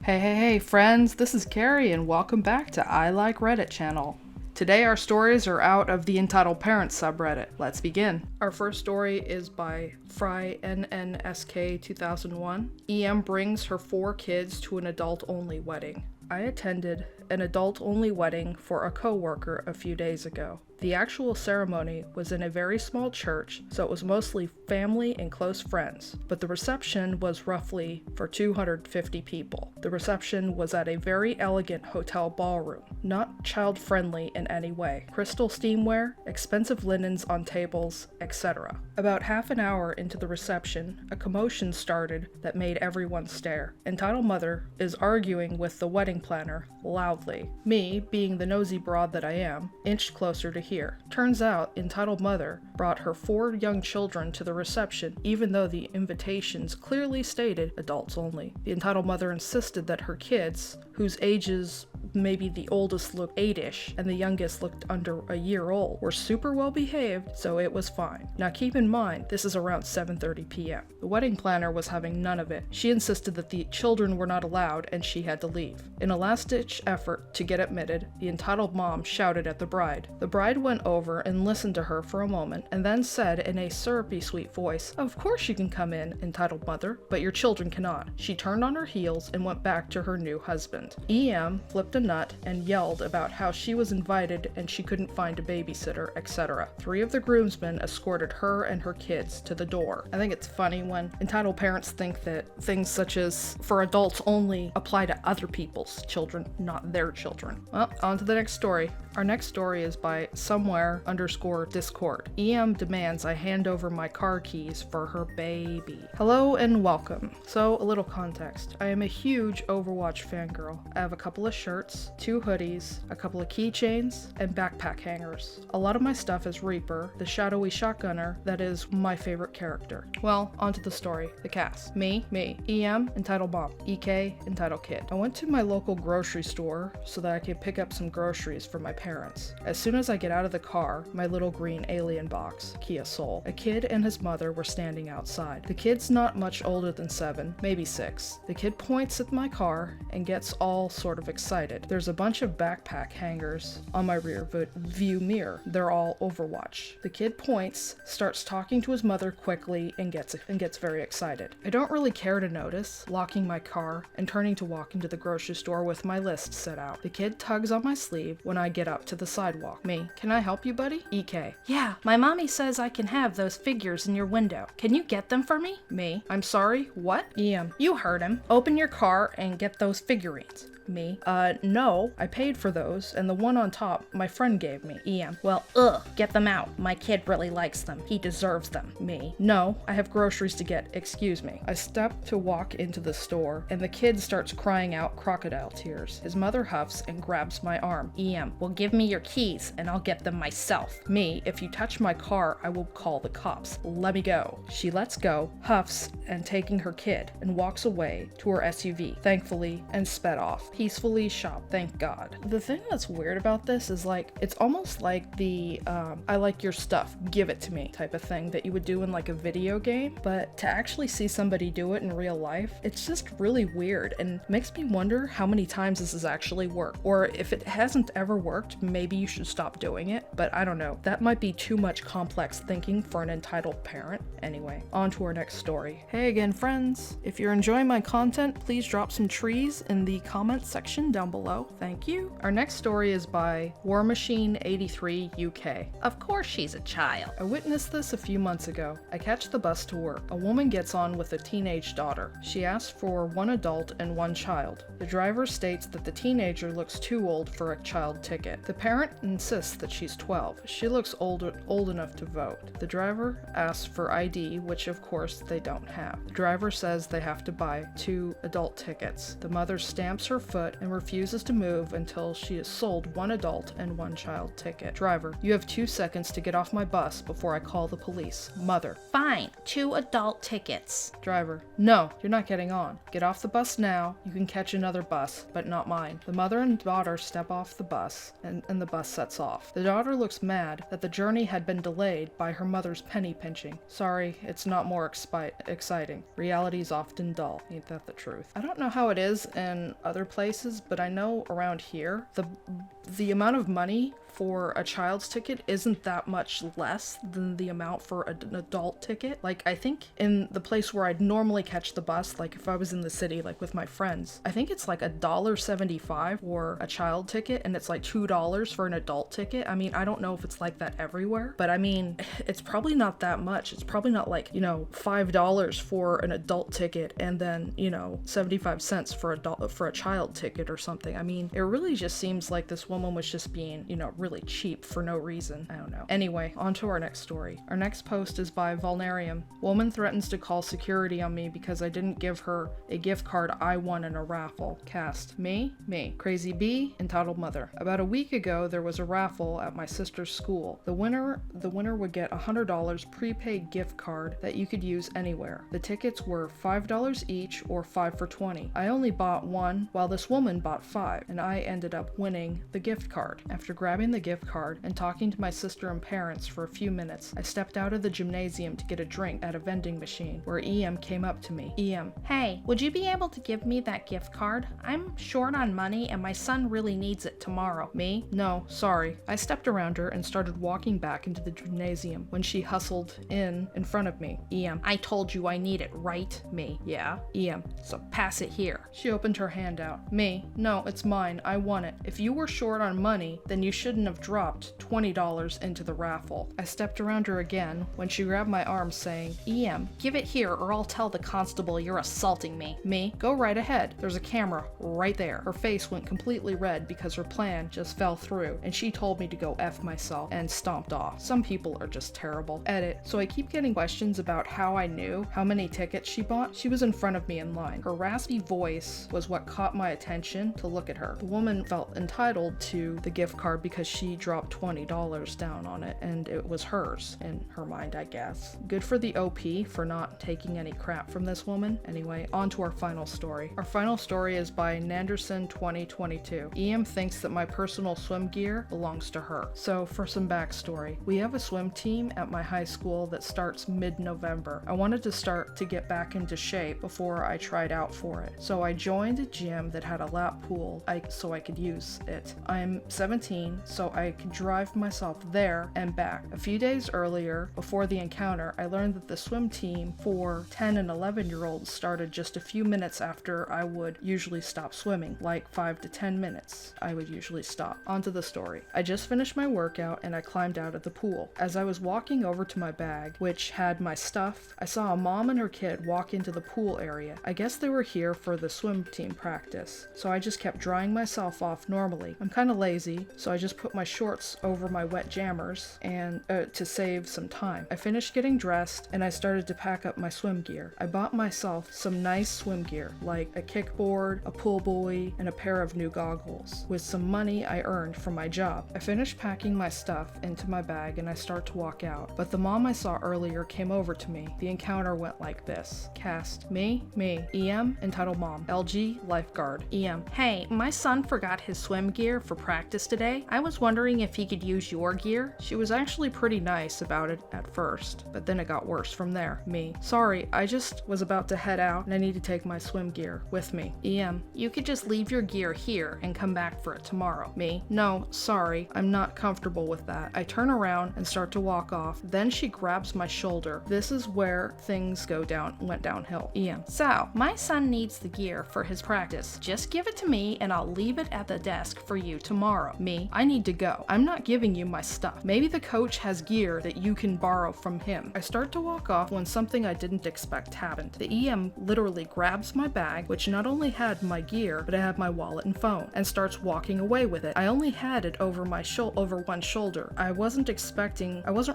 Hey, friends, this is Carrie, and welcome back to I Like Reddit channel. Today, our stories are out of the Entitled Parents subreddit. Let's begin. Our first story is by FryNNSK2001. EM brings her 4 kids to an adult-only wedding. I attended an adult-only wedding for a co-worker a few days ago. The actual ceremony was in a very small church, so it was mostly family and close friends, but the reception was roughly for 250 people. The reception was at a very elegant hotel ballroom, not child-friendly in any way. Crystal steamware, expensive linens on tables, etc. About half an hour into the reception, a commotion started that made everyone stare. Entitled Mother is arguing with the wedding planner loudly. Me, being the nosy broad that I am, inched closer to hear. Turns out, Entitled Mother brought her 4 young children to the reception, even though the invitations clearly stated adults only. The Entitled Mother insisted that her kids, whose ages maybe the oldest looked 8-ish and the youngest looked under a year old, were super well behaved, so it was fine. Now keep in mind, this is around 7:30 p.m. The wedding planner was having none of it. She insisted that the children were not allowed and she had to leave. In a last-ditch effort to get admitted, the entitled mom shouted at the bride. The bride went over and listened to her for a moment and then said in a syrupy sweet voice, "Of course you can come in, Entitled Mother, but your children cannot." She turned on her heels and went back to her new husband. EM flipped a nut and yelled about how she was invited and she couldn't find a babysitter, etc. 3 of the groomsmen escorted her and her kids to the door. I think it's funny when entitled parents think that things such as for adults only apply to other people's children, not their children. Well, on to the next story. Our next story is by somewhere_discord. EM demands I hand over my car keys for her baby. Hello and welcome. So, a little context. I am a huge Overwatch fangirl. I have a couple of shirts, 2 hoodies, a couple of keychains, and backpack hangers. A lot of my stuff is Reaper, the shadowy shotgunner that is my favorite character. Well, onto the story. The cast. Me, EM, entitled mom. EK, entitled kid. I went to my local grocery store so that I could pick up some groceries for my parents. As soon as I get out of the car, my little green alien box, Kia Soul, a kid and his mother were standing outside. The kid's not much older than 7, maybe 6. The kid points at my car and gets all sort of excited. There's a bunch of backpack hangers on my rear view mirror. They're all Overwatch. The kid points, starts talking to his mother quickly, and gets very excited. I don't really care to notice, locking my car and turning to walk into the grocery store with my list set out. The kid tugs on my sleeve when I get up to the sidewalk. Me, can I help you, buddy? EK, yeah, my mommy says I can have those figures in your window. Can you get them for me? Me, I'm sorry, what? EM, you heard him. Open your car and get those figurines. Me, no, I paid for those, and the one on top my friend gave me. EM, well, get them out. My kid really likes them. He deserves them. Me, no, I have groceries to get. Excuse me. I step to walk into the store, and the kid starts crying out crocodile tears. His mother huffs and grabs my arm. EM, well, give me your keys, and I'll get them myself. Me, if you touch my car, I will call the cops. Let me go. She lets go, huffs, and taking her kid, and walks away to her SUV, thankfully, and sped off. Peacefully shop, thank God. The thing that's weird about this is it's almost like the I like your stuff, give it to me type of thing that you would do in like a video game, but to actually see somebody do it in real life, it's just really weird and makes me wonder how many times this has actually worked, or if it hasn't ever worked, maybe you should stop doing it, but I don't know. That might be too much complex thinking for an entitled parent. Anyway, on to our next story. Hey again, friends. If you're enjoying my content, please drop some trees in the comments section down below. Thank you. Our next story is by War Machine 83 UK. Of course she's a child. I witnessed this a few months ago. I catch the bus to work. A woman gets on with a teenage daughter. She asks for 1 adult and 1 child. The driver states that the teenager looks too old for a child ticket. The parent insists that she's 12. She looks old enough to vote. The driver asks for ID, which of course they don't have. The driver says they have to buy 2 adult tickets. The mother stamps her foot foot and refuses to move until she has sold one adult and one child ticket. Driver, you have 2 seconds to get off my bus before I call the police. Mother, Fine, 2 adult tickets. driver, no, you're not getting on. Get off the bus now. You can catch another bus, but not mine. The mother and daughter step off the bus, and the bus sets off. The daughter looks mad that the journey had been delayed by her mother's penny pinching. Sorry, it's not more exciting. Reality's often dull. Ain't that the truth? I don't know how it is in other places, but I know around here, the amount of money for a child's ticket isn't that much less than the amount for an adult ticket. Like, I think in the place where I'd normally catch the bus, like if I was in the city, like with my friends, I think it's like $1.75 for a child ticket, and it's like $2 for an adult ticket. I mean, I don't know if it's like that everywhere, but I mean, it's probably not that much. It's probably not like, $5 for an adult ticket and then, 75 cents for a child ticket or something. I mean, it really just seems like this woman was just being, really cheap for no reason. I don't know. Anyway, on to our next story. Our next post is by Vulnarium. Woman threatens to call security on me because I didn't give her a gift card I won in a raffle. Cast. Me. Crazy Bee, entitled Mother. About a week ago, there was a raffle at my sister's school. The winner would get a $100 prepaid gift card that you could use anywhere. The tickets were $5 each or 5 for $20. I only bought one, while this woman bought 5, and I ended up winning the gift card. After grabbing the gift card and talking to my sister and parents for a few minutes, I stepped out of the gymnasium to get a drink at a vending machine where EM came up to me. EM. Hey, would you be able to give me that gift card? I'm short on money and my son really needs it tomorrow. Me? No, sorry. I stepped around her and started walking back into the gymnasium when she hustled in front of me. EM. I told you I need it, right? Me. Yeah. EM. So pass it here. She opened her hand out. Me. No, it's mine. I won it. If you were short on money, then you shouldn't have dropped $20 into the raffle. I stepped around her again when she grabbed my arm saying, EM, give it here or I'll tell the constable you're assaulting me. Me, go right ahead. There's a camera right there. Her face went completely red because her plan just fell through and she told me to go F myself and stomped off. Some people are just terrible. Edit. So I keep getting questions about how I knew how many tickets she bought. She was in front of me in line. Her raspy voice was what caught my attention to look at her. The woman felt entitled to the gift card because she dropped $20 down on it and it was hers in her mind, I guess. Good for the OP for not taking any crap from this woman. Anyway, on to our final story. Our final story is by Nanderson 2022. EM thinks that my personal swim gear belongs to her. So for some backstory, we have a swim team at my high school that starts mid-November. I wanted to start to get back into shape before I tried out for it. So I joined a gym that had a lap pool so I could use it. I'm 17, so I could drive myself there and back. A few days earlier, before the encounter, I learned that the swim team for 10 and 11-year-olds started just a few minutes after I would usually stop swimming, like 5 to 10 minutes. I would usually stop. On to the story. I just finished my workout and I climbed out of the pool. As I was walking over to my bag, which had my stuff, I saw a mom and her kid walk into the pool area. I guess they were here for the swim team practice, so I just kept drying myself off normally. I'm kind of lazy, so I just put my shorts over my wet jammers and to save some time. I finished getting dressed and I started to pack up my swim gear. I bought myself some nice swim gear, like a kickboard, a pool buoy, and a pair of new goggles, with some money I earned from my job. I finished packing my stuff into my bag and I start to walk out, but the mom I saw earlier came over to me. The encounter went like this. Cast. Me. EM, entitled Mom. LG, lifeguard. EM. Hey, my son forgot his swim gear for practice today. I was wondering if he could use your gear. She was actually pretty nice about it at first, but then it got worse from there. Me. Sorry, I just was about to head out and I need to take my swim gear with me. EM. You could just leave your gear here and come back for it tomorrow. Me. No, sorry, I'm not comfortable with that. I turn around and start to walk off. Then she grabs my shoulder. This is where things went downhill. EM. So, my son needs the gear for his practice. Just give it to me and I'll leave it at the desk for you tomorrow. Me. I need need to go. I'm not giving you my stuff. Maybe the coach has gear that you can borrow from him. I start to walk off when something I didn't expect happened. The EM literally grabs my bag, which not only had my gear, but it had my wallet and phone, and starts walking away with it. I only had it over my over one shoulder. I wasn't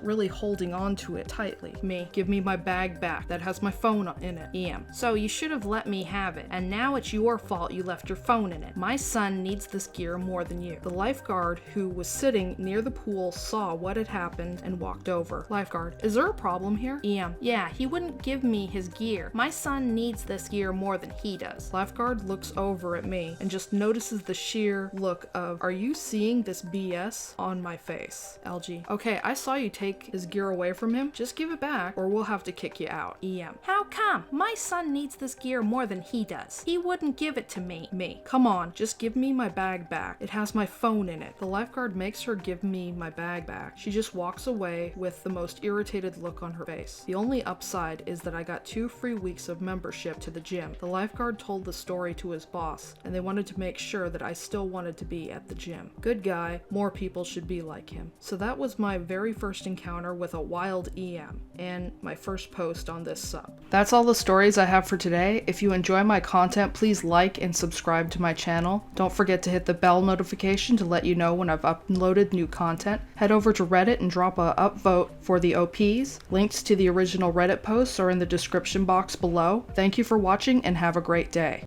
really holding on to it tightly. Me, give me my bag back that has my phone in it. EM, So you should have let me have it, and now it's your fault you left your phone in it. My son needs this gear more than you. the lifeguard who was sitting near the pool saw what had happened and walked over. Lifeguard, is there a problem here? EM, yeah, he wouldn't give me his gear. My son needs this gear more than he does. Lifeguard looks over at me and just notices the sheer look of, are you seeing this BS on my face? LG, okay, I saw you take his gear away from him. Just give it back or we'll have to kick you out. EM, how come? My son needs this gear more than he does. He wouldn't give it to me. Me, come on, just give me my bag back. It has my phone in it. The lifeguard makes her give me my bag back. She just walks away with the most irritated look on her face. The only upside is that I got 2 free weeks of membership to the gym. The lifeguard told the story to his boss, and they wanted to make sure that I still wanted to be at the gym. Good guy, more people should be like him. So that was my very first encounter with a wild EM, and my first post on this sub. That's all the stories I have for today. If you enjoy my content, please like and subscribe to my channel. Don't forget to hit the bell notification to let you know when I've uploaded new content. Head over to Reddit and drop a upvote for the OPs. Links to the original Reddit posts are in the description box below. Thank you for watching and have a great day.